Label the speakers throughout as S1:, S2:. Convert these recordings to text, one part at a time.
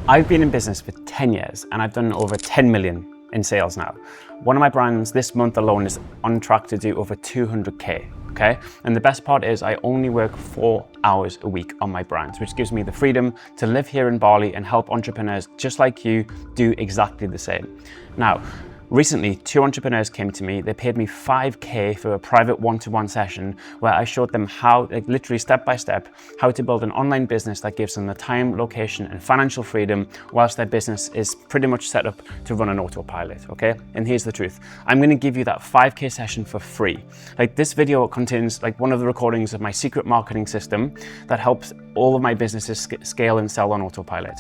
S1: I've been in business for 10 years and I've done over 10 million in sales now. One of my brands this month alone is on track to do over 200K, okay? And the best part is I only work 4 hours a week on my brands, which gives me the freedom to live here in Bali and help entrepreneurs just like you do exactly the same. Now, recently, 2 entrepreneurs came to me. They paid me 5K for a private one-to-one session where I showed them how, like literally step by step, how to build an online business that gives them the time, location, and financial freedom whilst their business is pretty much set up to run on autopilot, okay? And here's the truth. I'm gonna give you that 5K session for free. Like this video contains like one of the recordings of my secret marketing system that helps all of my businesses scale and sell on autopilot,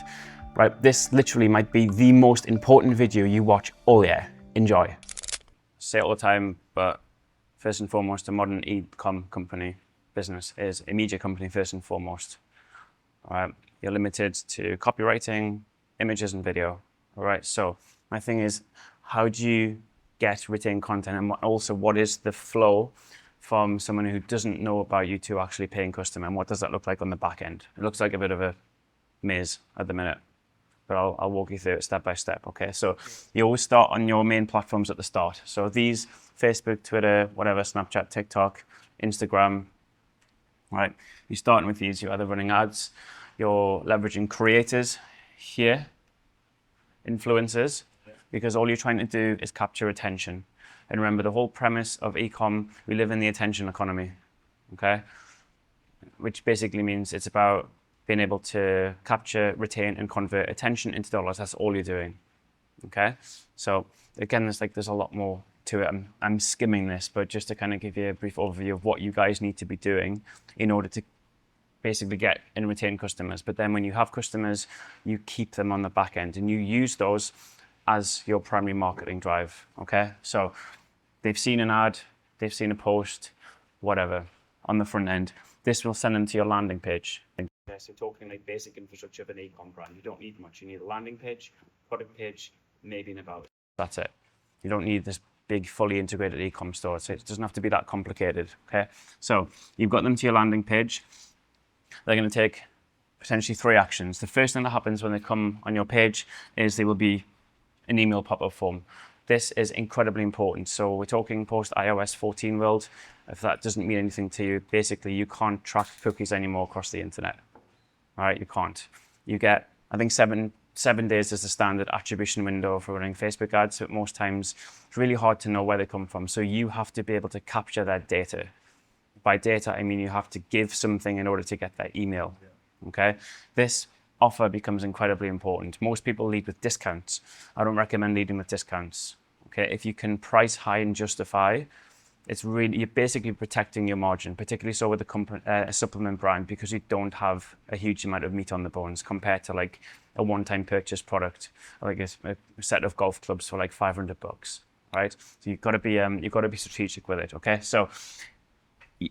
S1: right? This literally might be the most important video you watch all year. Enjoy. Say it all the time, but first and foremost, a modern e-com company business is a media company first and foremost. All right, you're limited to copywriting, images, and video. All right, so my thing is, how do you get retained content, and also what is the flow from someone who doesn't know about you to actually paying customer, and what does that look like on the back end? It looks like a bit of a maze at the minute, but I'll walk you through it step by step, okay? So you always start on your main platforms at the start. So these, Facebook, Twitter, whatever, Snapchat, TikTok, Instagram, right? You're starting with these, you're either running ads, you're leveraging creators here, influencers, because all you're trying to do is capture attention. And remember, the whole premise of e-com, we live in the attention economy, okay? Which basically means it's about being able to capture, retain, and convert attention into dollars. That's all you're doing, okay? So again, there's a lot more to it. I'm skimming this, but just to kind of give you a brief overview of what you guys need to be doing in order to basically get and retain customers. But then when you have customers, you keep them on the back end and you use those as your primary marketing drive, okay? So they've seen an ad, they've seen a post, whatever, on the front end. This will send them to your landing page. Okay, so talking like basic infrastructure of an e-com brand, you don't need much. You need a landing page, product page, maybe an about. That's it. You don't need this big, fully integrated e-com store. So it doesn't have to be that complicated, okay? So you've got them to your landing page. They're gonna take potentially 3 actions. The first thing that happens when they come on your page is there will be an email pop-up form. This is incredibly important. So we're talking post iOS 14 world. If that doesn't mean anything to you, basically you can't track cookies anymore across the internet. All right, you can't. You get, I think seven days is the standard attribution window for running Facebook ads. So most times it's really hard to know where they come from. So you have to be able to capture that data. By data, I mean you have to give something in order to get that email, okay? This offer becomes incredibly important. Most people lead with discounts. I don't recommend leading with discounts, okay? If you can price high and justify, you're basically protecting your margin, particularly so with a supplement brand, because you don't have a huge amount of meat on the bones compared to like a one-time purchase product, like a set of golf clubs for like $500, right? So you've got to be strategic with it, okay? So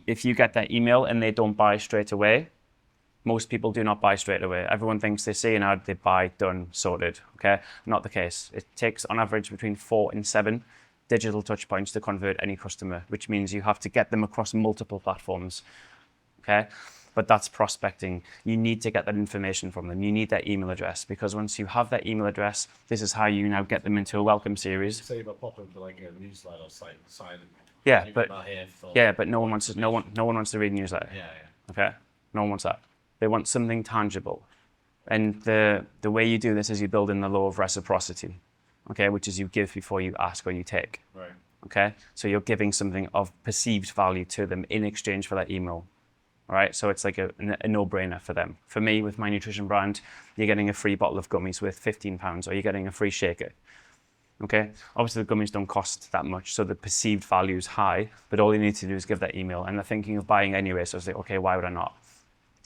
S1: if you get that email and they don't buy straight away, most people do not buy straight away. Everyone thinks they see an ad, they buy, done, sorted, okay? Not the case. It takes on average between 4 and 7 digital touch points to convert any customer, which means you have to get them across multiple platforms, okay? But that's prospecting. You need to get that information from them. You need their email address, because once you have that email address, this is how you now get them into a welcome series.
S2: Say about pop into like a newsletter site, sign.
S1: Yeah, but no one wants to read a newsletter.
S2: Yeah.
S1: Okay, no one wants that. They want something tangible, and the way you do this is you build in the law of reciprocity, okay, which is you give before you ask or you take.
S2: Right.
S1: Okay, so you're giving something of perceived value to them in exchange for that email. All right, so it's like a no-brainer for them. For me, with my nutrition brand, you're getting a free bottle of gummies worth £15, or you're getting a free shaker. Okay, obviously the gummies don't cost that much, so the perceived value is high, but all you need to do is give that email, and they're thinking of buying anyway, so it's like, okay, why would I not?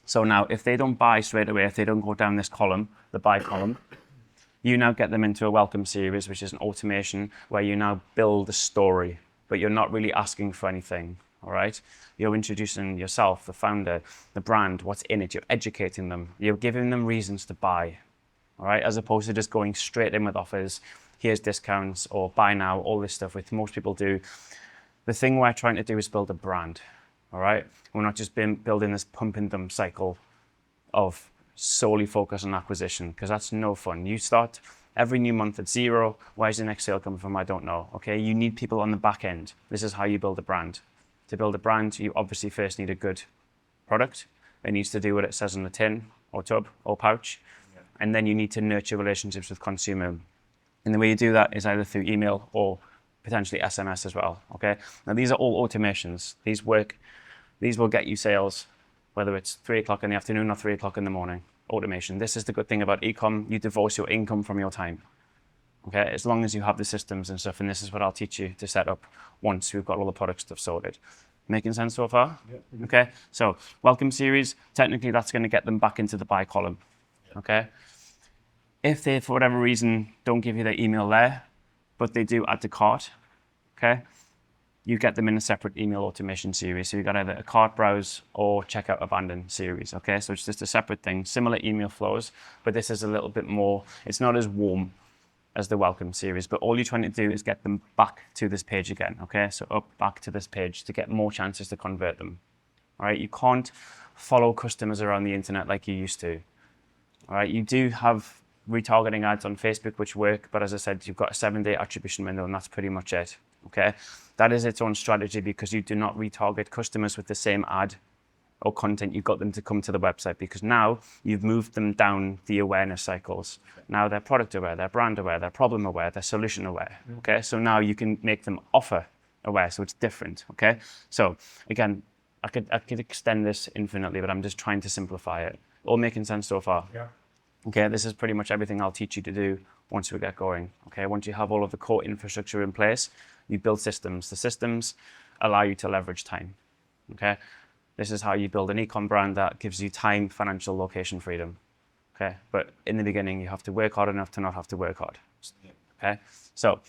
S1: So now, if they don't buy straight away, if they don't go down this column, the buy column, you now get them into a welcome series, which is an automation where you now build a story, but you're not really asking for anything, all right? You're introducing yourself, the founder, the brand, what's in it. You're educating them. You're giving them reasons to buy, all right? As opposed to just going straight in with offers, here's discounts, or buy now, all this stuff, which most people do. The thing we're trying to do is build a brand, all right? We're not just building this pump and dump cycle of solely focus on acquisition, because that's no fun. You start every new month at zero. Where's the next sale coming from? I don't know. Okay, you need people on the back end. This is how you build a brand. To build a brand, you obviously first need a good product. It needs to do what it says on the tin or tub or pouch. And then you need to nurture relationships with consumer. And the way you do that is either through email or potentially SMS as well, okay? Now, these are all automations. These will get you sales, whether it's 3 o'clock in the afternoon or 3 o'clock in the morning, automation. This is the good thing about e-com. You divorce your income from your time, okay? As long as you have the systems and stuff, and this is what I'll teach you to set up once we've got all the product stuff sorted. Making sense so far?
S2: Yep.
S1: Okay, so welcome series, technically that's gonna get them back into the buy column, okay? If they, for whatever reason, don't give you their email there, but they do add to cart, okay? You get them in a separate email automation series. So you got either a cart browse or checkout abandon series, okay? So it's just a separate thing, similar email flows, but this is a little bit more, it's not as warm as the welcome series, but all you're trying to do is get them back to this page again, okay? So back to this page to get more chances to convert them, all right? You can't follow customers around the internet like you used to, all right? You do have retargeting ads on Facebook, which work, but as I said, you've got a 7-day attribution window, and that's pretty much it, okay? That is its own strategy, because you do not retarget customers with the same ad or content you got them to come to the website, because now you've moved them down the awareness cycles. Now they're product aware, they're brand aware, they're problem aware, they're solution aware, okay? So now you can make them offer aware, so it's different, okay? So again, I could extend this infinitely, but I'm just trying to simplify it. All making sense so far?
S2: Yeah.
S1: Okay, this is pretty much everything I'll teach you to do once we get going. Okay, once you have all of the core infrastructure in place, you build systems. The systems allow you to leverage time. Okay, this is how you build an e-com brand that gives you time, financial, location freedom. Okay, but in the beginning, you have to work hard enough to not have to work hard. Okay, so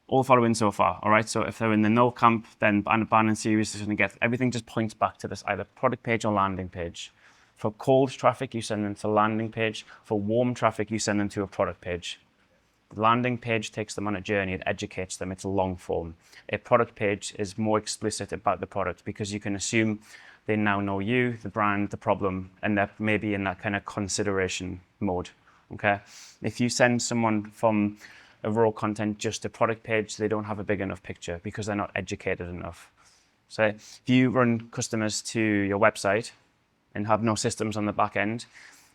S1: all following so far. All right, so if they're in the no camp, then abandon series is going to get everything just points back to this either product page or landing page. For cold traffic, you send them to landing page. For warm traffic, you send them to a product page. The landing page takes them on a journey. It educates them. It's a long form. A product page is more explicit about the product, because you can assume they now know you, the brand, the problem, and they're maybe in that kind of consideration mode, okay? If you send someone from a raw content just a product page, they don't have a big enough picture because they're not educated enough. So if you run customers to your website and have no systems on the back end,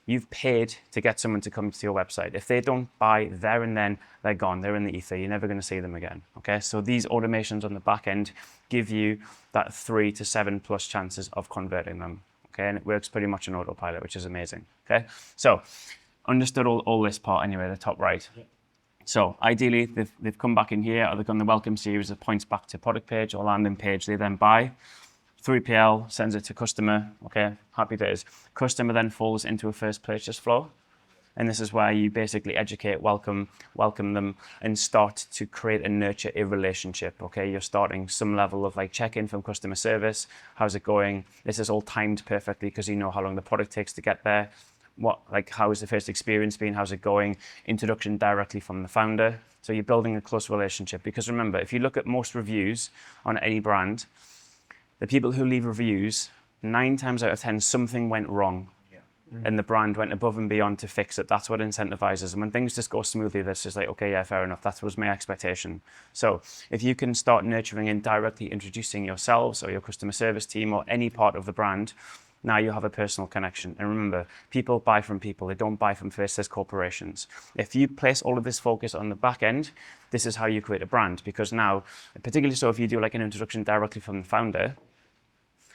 S1: you've paid to get someone to come to your website. If they don't buy there and then, they're gone. They're in the ether. You're never going to see them again. Okay, so these automations on the back end give you that 3 to 7+ chances of converting them. Okay, and it works pretty much on autopilot, which is amazing. Okay, so understood all this part anyway, the top right. Yeah. So ideally, they've come back in here, or they've done the welcome series that points back to product page or landing page. They then buy. 3PL sends it to customer, okay, happy days. Customer then falls into a first purchase flow. And this is where you basically educate, welcome them, and start to create and nurture a relationship, okay? You're starting some level of like check-in from customer service. How's it going? This is all timed perfectly because you know how long the product takes to get there. How has the first experience been? How's it going? Introduction directly from the founder. So you're building a close relationship, because remember, if you look at most reviews on any brand, the people who leave reviews, 9 times out of 10, something went wrong. Yeah. Mm-hmm. And the brand went above and beyond to fix it. That's what incentivizes. And when things just go smoothly, that's just like, okay, yeah, fair enough. That was my expectation. So if you can start nurturing and directly introducing yourselves or your customer service team or any part of the brand, now you have a personal connection. And remember, people buy from people. They don't buy from first-class corporations. If you place all of this focus on the back end, this is how you create a brand. Because now, particularly so if you do like an introduction directly from the founder,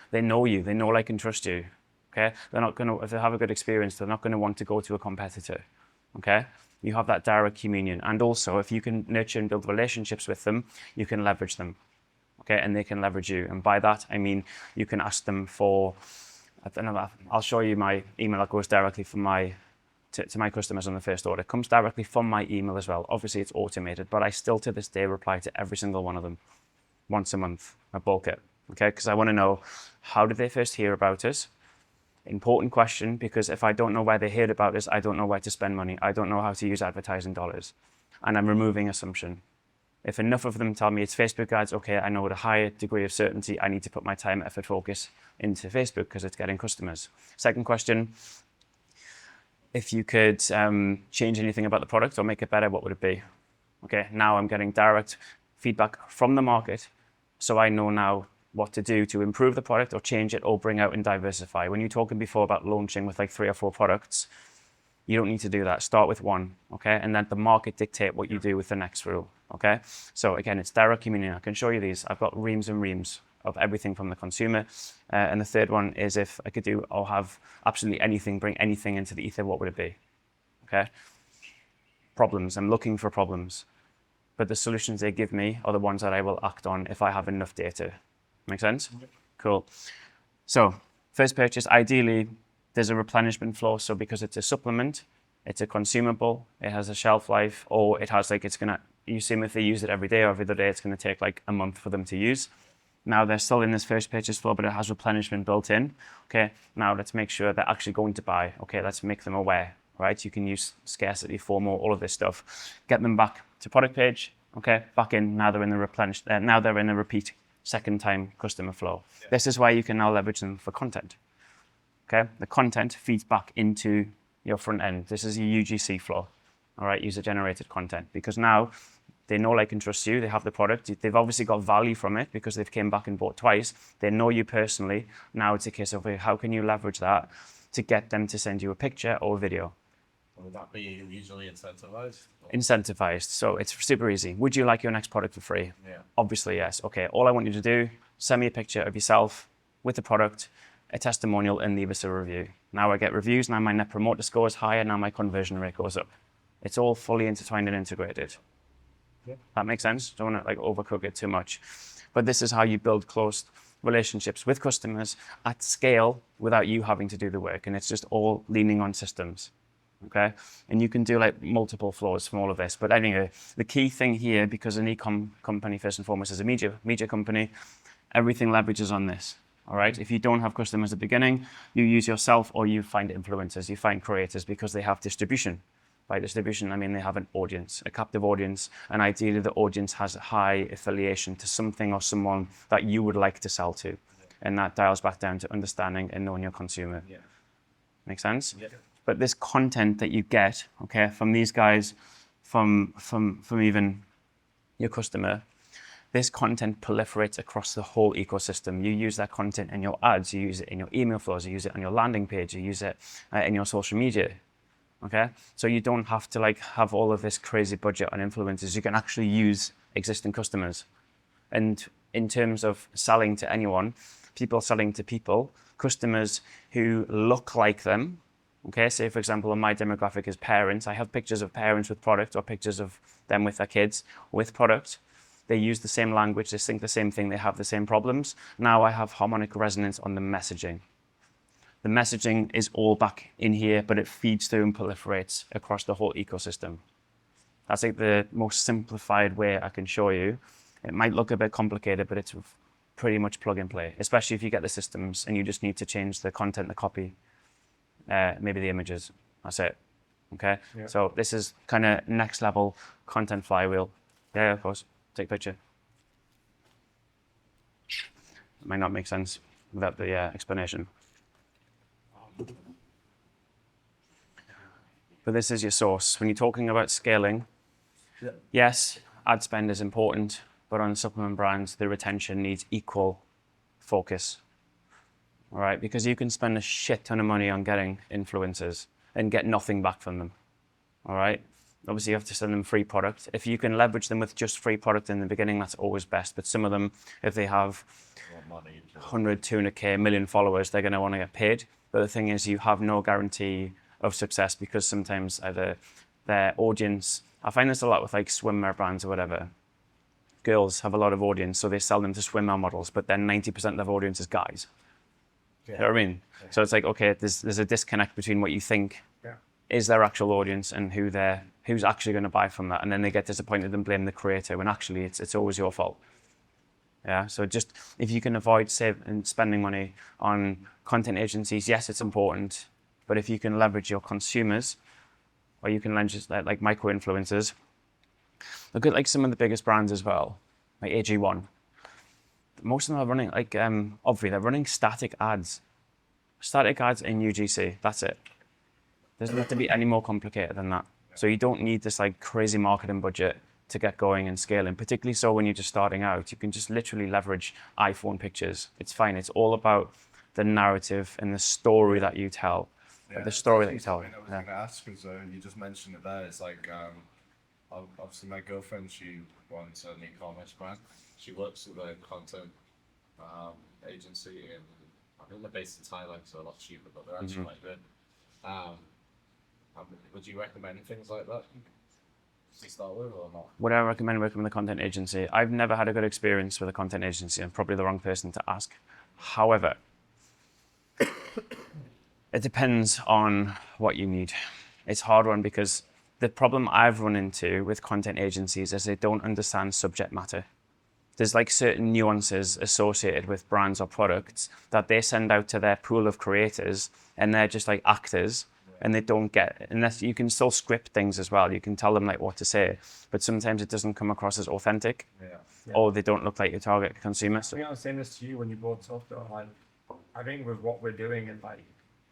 S1: they know you, they know, like, and trust you, okay? They're not gonna, if they have a good experience, they're not gonna want to go to a competitor, okay? You have that direct communion. And also, if you can nurture and build relationships with them, you can leverage them, okay? And they can leverage you. And by that, I mean, you can ask them for, I don't know, I'll show you my email that goes directly from to my customers on the first order. It comes directly from my email as well. Obviously, it's automated, but I still, to this day, reply to every single one of them once a month. I bulk it. Okay, because I want to know, how did they first hear about us? Important question, because if I don't know where they heard about us, I don't know where to spend money. I don't know how to use advertising dollars. And I'm removing assumption. If enough of them tell me it's Facebook ads, okay, I know with a higher degree of certainty, I need to put my time, effort, focus into Facebook because it's getting customers. Second question, if you could change anything about the product or make it better, what would it be? Okay, now I'm getting direct feedback from the market, so I know now what to do to improve the product or change it or bring out and diversify. When you're talking before about launching with like 3 or 4 products, you don't need to do that. Start with one, okay? And let the market dictate what you do with the next rule, okay? So again, it's direct communication. I can show you these. I've got reams and reams of everything from the consumer. And the third one is if I could do or have absolutely anything, bring anything into the ether, what would it be? Okay? Problems. I'm looking for problems. But the solutions they give me are the ones that I will act on if I have enough data. Make sense? Cool. So first purchase, ideally, there's a replenishment flow. So because it's a supplement, it's a consumable, it has a shelf life, or it has like, it's gonna, you assume if they use it every day or every other day, it's gonna take like a month for them to use. Now they're still in this first purchase flow, but it has replenishment built in. Okay, now let's make sure they're actually going to buy. Okay, let's make them aware, right? You can use scarcity, FOMO, all of this stuff. Get them back to product page. Okay, back in, now they're in the now they're in a repeat second time customer flow. Yeah. This is why you can now leverage them for content. Okay, the content feeds back into your front end. This is your UGC flow, all right, user generated content, because now they know, like, and trust you. They have the product. They've obviously got value from it because they've came back and bought twice. They know you personally. Now it's a case of how can you leverage that to get them to send you a picture or a video.
S2: Would that be usually incentivized?
S1: Incentivized. So it's super easy. Would you like your next product for free?
S2: Yeah.
S1: Obviously, yes. Okay, all I want you to do, send me a picture of yourself with the product, a testimonial, and leave us a review. Now I get reviews. Now my net promoter score is higher. Now my conversion rate goes up. It's all fully intertwined and integrated. Yeah. That makes sense? Don't want to like overcook it too much. But this is how you build close relationships with customers at scale without you having to do the work. And it's just all leaning on systems. Okay? And you can do like multiple flows from all of this. But anyway, the key thing here, because an e-com company first and foremost is a media company, everything leverages on this. All right? If you don't have customers at the beginning, you use yourself or you find influencers, you find creators because they have distribution. By distribution, I mean they have an audience, a captive audience, and ideally the audience has a high affiliation to something or someone that you would like to sell to. Yeah. And that dials back down to understanding and knowing your consumer. Yeah. Make sense? Yeah. But this content that you get, okay, from these guys, from even your customer, this content proliferates across the whole ecosystem. You use that content in your ads, you use it in your email flows, you use it on your landing page, you use it in your social media. Okay, so you don't have to like have all of this crazy budget on influencers. You can actually use existing customers. And in terms of selling to anyone, people selling to people, customers who look like them. Okay, say for example, my demographic is parents. I have pictures of parents with product or pictures of them with their kids with product. They use the same language, they think the same thing, they have the same problems. Now I have harmonic resonance on the messaging. The messaging is all back in here, but it feeds through and proliferates across the whole ecosystem. That's like the most simplified way I can show you. It might look a bit complicated, but it's pretty much plug and play, especially if you get the systems and you just need to change the content, the copy, maybe the images. That's it. Okay? Yeah. So this is kind of next level content flywheel. Yeah, of course. Take a picture. It might not make sense without the explanation. But this is your source. When you're talking about scaling, yes, ad spend is important, but on supplement brands, the retention needs equal focus. All right, because you can spend a shit ton of money on getting influencers and get nothing back from them. All right, obviously you have to send them free product. If you can leverage them with just free product in the beginning, that's always best. But some of them, if they have 100, 200K, a million followers, they're going to want to get paid. But the thing is, you have no guarantee of success because sometimes either their audience, I find this a lot with like swimwear brands or whatever. Girls have a lot of audience, so they sell them to swimwear models, but then 90% of their audience is guys. Yeah. You know what I mean? Yeah. So it's like, okay, there's a disconnect between what you think is their actual audience and who's actually going to buy from that. And then they get disappointed and blame the creator when actually it's always your fault. Yeah, so just if you can avoid spending money on content agencies, yes, it's important. But if you can leverage your consumers, or you can leverage like micro-influencers, look at like some of the biggest brands as well, like AG1. Most of them are running like, obviously they're running static ads. Static ads in UGC, that's it. Doesn't have to be any more complicated than that. So you don't need this like crazy marketing budget to get going and scaling, particularly so when you're just starting out. You can just literally leverage iPhone pictures. It's fine. It's all about the narrative and the story that you tell.
S2: Yeah,
S1: The story that you
S2: that's
S1: tell.
S2: something I was going to ask because you just mentioned it there. It's like, obviously, my girlfriend, she runs an e-commerce brand. She works with a content agency in, I think they're based in Thailand, so a lot cheaper, but they're actually quite good. Would you recommend things like that to start with or not?
S1: Would I recommend working with a content agency? I've never had a good experience with a content agency. I'm probably the wrong person to ask. However, it depends on what you need. It's a hard one because the problem I've run into with content agencies is they don't understand subject matter. There's like certain nuances associated with brands or products that they send out to their pool of creators, and they're just like actors, and they don't get, unless you can still script things as well. You can tell them like what to say, but sometimes it doesn't come across as authentic, or they don't look like your target consumer. So,
S3: I was saying this to you when you brought it up, though, like, I think with what we're doing and like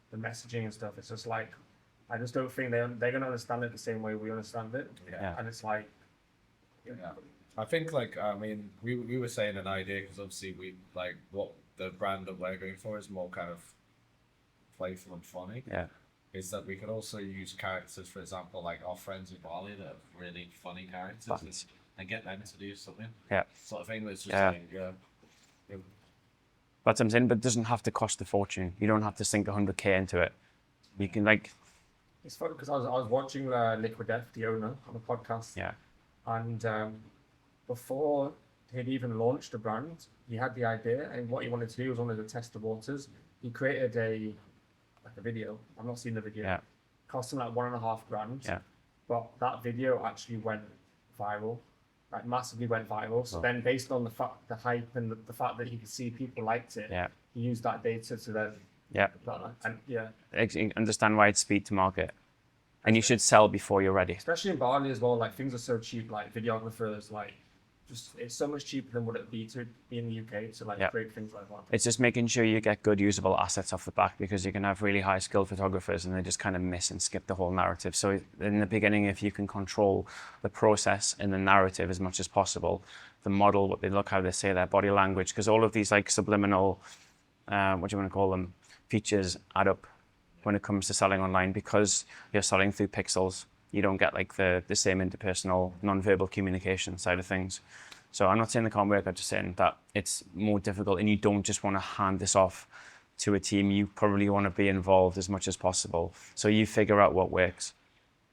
S3: the messaging and stuff, it's just like, I just don't think they're going to understand it the same way we understand it.
S1: Yeah.
S3: And it's like,
S2: Yeah. I think like, I mean, we were saying an idea because obviously we like what the brand that we're going for is more kind of playful and funny.
S1: yeah.
S2: Is that we could also use characters, for example, like our friends in Bali that are really funny characters and get them to do something.
S1: Yeah.
S2: Sort of thing that's just
S1: Yeah.
S2: like,
S1: That's what I'm saying, but it doesn't have to cost a fortune. You don't have to sink 100K into it. You can like,
S3: it's funny because I was watching Liquid Death, the owner, on a podcast.
S1: yeah,
S3: And before he'd even launched the brand, he had the idea, and what he wanted to do was wanted to test the waters. He created a video. I've not seen the video.
S1: yeah,
S3: Cost him like $1.5 grand.
S1: yeah.
S3: But that video actually went viral, like massively went viral. So then, based on the hype and the fact that he could see people liked it,
S1: Yeah.
S3: he used that data to then,
S1: Yeah.
S3: and yeah,
S1: Understand why it's speed to market. And you should sell before you're ready.
S3: especially in Bali as well. Like things are so cheap. Like videographers, like just it's so much cheaper than what it'd be to be in the UK to like
S1: Yeah.
S3: create things like that.
S1: It's just making sure you get good usable assets off the back, because you can have really high skilled photographers and they just kind of miss and skip the whole narrative. So in the beginning, if you can control the process and the narrative as much as possible, the model, what they look, how they say, their body language, because all of these like subliminal, what do you want to call them, features add up when it comes to selling online, because you're selling through pixels. You don't get like the same interpersonal, non-verbal communication side of things. So I'm not saying they can't work, I'm just saying that it's more difficult, and you don't just want to hand this off to a team. You probably want to be involved as much as possible. So you figure out what works,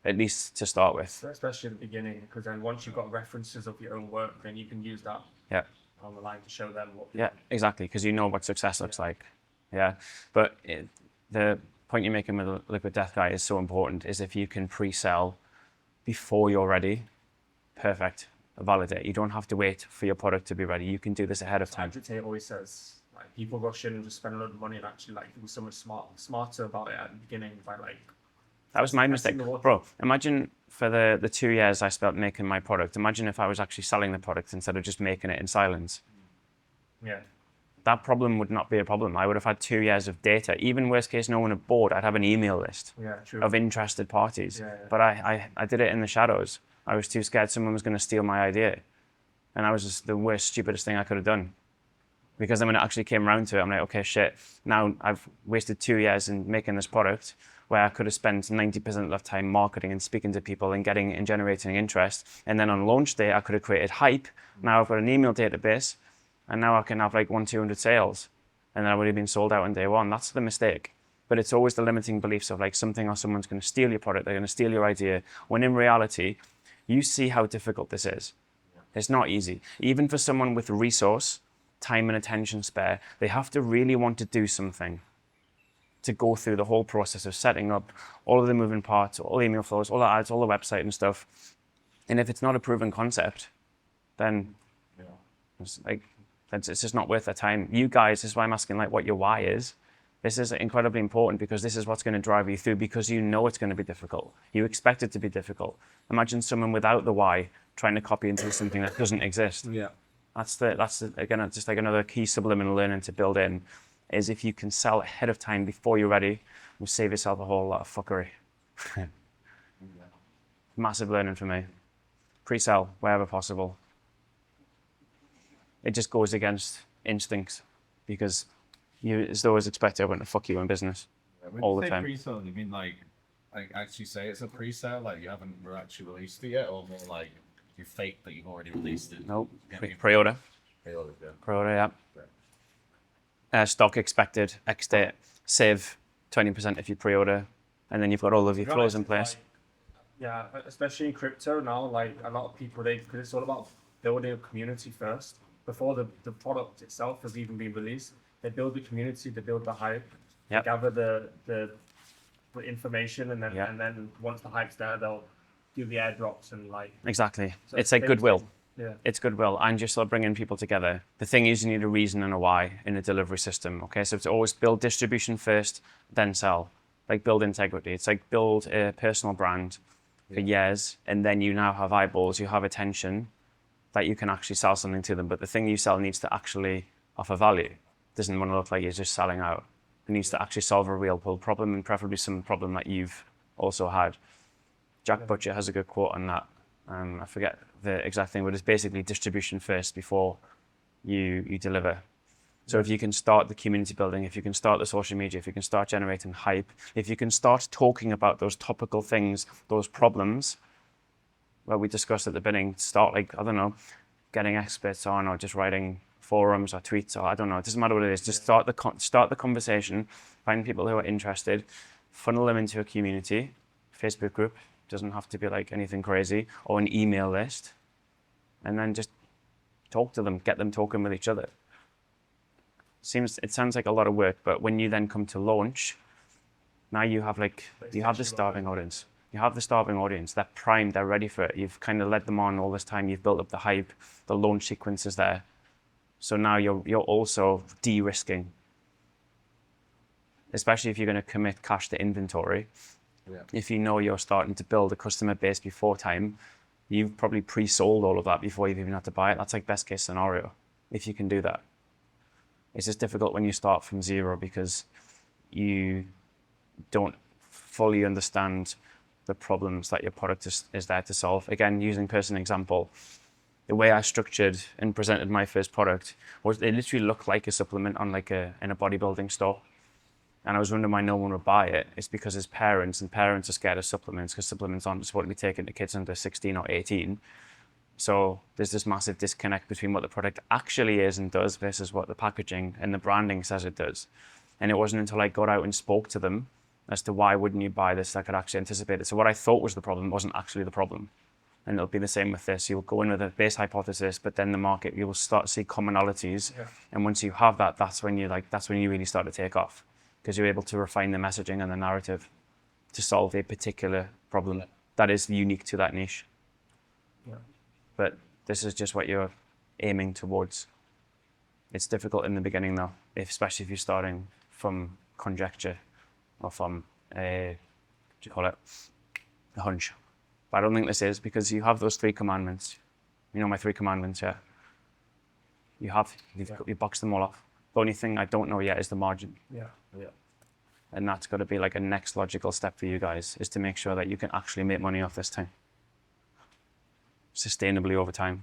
S1: at least to start with.
S3: So especially at the beginning, because then once you've got references of your own work, then you can use that
S1: Yeah,
S3: on the line to show them what.
S1: yeah, exactly, because you know what success looks like. Yeah, but the point you're making with the Liquid Death guy is so important, is if you can pre-sell before you're ready, perfect. Validate. You don't have to wait for your product to be ready. You can do this ahead of time.
S3: Andrew Tate always says like people rush in and just spend a lot of money and actually like do so much smarter about it at the beginning by like.
S1: That was my
S3: testing
S1: mistake.
S3: the water.
S1: Bro, imagine for the 2 years I spent making my product, imagine if I was actually selling the product instead of just making it in silence.
S3: Yeah.
S1: That problem would not be a problem. I would have had 2 years of data. Even worst case, no one had bought, I'd have an email list
S3: Yeah. True.
S1: of interested parties.
S3: Yeah.
S1: But I did it in the shadows. I was too scared someone was going to steal my idea. And that was just the worst, stupidest thing I could have done. Because then when it actually came around to it, I'm like, okay, shit. Now I've wasted 2 years in making this product where I could have spent 90% of time marketing and speaking to people and getting and generating interest. And then on launch day, I could have created hype. Now I've got an email database, and now I can have like 100-200 sales. And then I would have been sold out on day one. That's the mistake. But it's always the limiting beliefs of like something or someone's going to steal your product, they're going to steal your idea. When in reality, you see how difficult this is. It's not easy. Even for someone with resource, time and attention spare, they have to really want to do something to go through the whole process of setting up all of the moving parts, all the email flows, all the ads, all the website and stuff. And if it's not a proven concept, then it's like, it's just not worth their time. You guys, this is why I'm asking like what your why is. This is incredibly important, because this is what's going to drive you through, because you know it's going to be difficult. You expect it to be difficult. Imagine someone without the why trying to copy into something that doesn't exist.
S2: Yeah.
S1: That's again, just like another key subliminal learning to build in, is if you can sell ahead of time before you're ready, you'll save yourself a whole lot of fuckery. Massive learning for me. Pre-sell wherever possible. It just goes against instincts because you always expect everyone to fuck you in business
S2: When
S1: all
S2: you
S1: the
S2: say
S1: time.
S2: pre-sale, you mean like actually say it's a pre-sale, like you haven't actually released it yet, or more like you fake that you've already released it?
S1: Nope.
S2: Get me-
S1: Pre-order.
S2: Pre-order, yeah.
S1: Pre-order, yeah. Stock expected, X date, save 20% if you pre-order, and then you've got all of your
S3: To be
S1: flows
S3: honest,
S1: in
S3: it's
S1: place.
S3: like, yeah, especially in crypto now, like a lot of people, because it's all about building a community first before the product itself has even been released. They build the community, they build the hype,
S1: Yep.
S3: they gather the information, and then
S1: Yep.
S3: and then once the hype's there, they'll do the airdrops and like.
S1: Exactly.
S3: So
S1: It's like
S3: they-
S1: goodwill.
S3: Yeah.
S1: It's goodwill, and you're still bringing people together. The thing is, you need a reason and a why in a delivery system. Okay, so it's always build distribution first, then sell. Like build integrity. It's like build a personal brand for years, and then you now have eyeballs, you have attention, that you can actually sell something to them. But the thing you sell needs to actually offer value. It doesn't want to look like you're just selling out. It needs to actually solve a real world problem, and preferably some problem that you've also had. Jack Butcher has a good quote on that. I forget the exact thing, but it's basically distribution first before you deliver. So if you can start the community building, if you can start the social media, if you can start generating hype, if you can start talking about those topical things, those problems, well, we discussed at the beginning, start like, I don't know, getting experts on, or just writing forums or tweets, or I don't know, it doesn't matter what it is. Just start the conversation, find people who are interested, funnel them into a community, Facebook group, doesn't have to be like anything crazy, or an email list, and then just talk to them, get them talking with each other. It sounds like a lot of work, but when you then come to launch, now you have the starving audience. You have the starving audience. They're primed. They're ready for it. You've kind of led them on all this time. You've built up the hype. The launch sequence is there. So now you're also de-risking, especially if you're going to commit cash to inventory.
S2: Yeah.
S1: If you know you're starting to build a customer base before time, you've probably pre-sold all of that before you've even had to buy it. That's like best case scenario, if you can do that. It's just difficult when you start from zero because you don't fully understand the problems that your product is there to solve. Again, using personal example, the way I structured and presented my first product was it literally looked like a supplement on in a bodybuilding store. And I was wondering why no one would buy it. It's because as parents are scared of supplements because supplements aren't supposed to be taken to kids under 16 or 18. So there's this massive disconnect between what the product actually is and does versus what the packaging and the branding says it does. And it wasn't until I got out and spoke to them as to why wouldn't you buy this that I could actually anticipate it. So what I thought was the problem wasn't actually the problem. And it'll be the same with this. You'll go in with a base hypothesis, but then the market, you will start to see commonalities. Yeah. And once you have that, that's when you really start to take off. Because you're able to refine the messaging and the narrative to solve a particular problem that is unique to that niche. Yeah. But this is just what you're aiming towards. It's difficult in the beginning though, especially if you're starting from conjecture or from a hunch. But I don't think this is, because you have those 3 commandments. You know my 3 commandments, yeah? You've boxed them all off. The only thing I don't know yet is the margin.
S3: Yeah.
S1: And that's got to be like a next logical step for you guys, is to make sure that you can actually make money off this thing sustainably over time.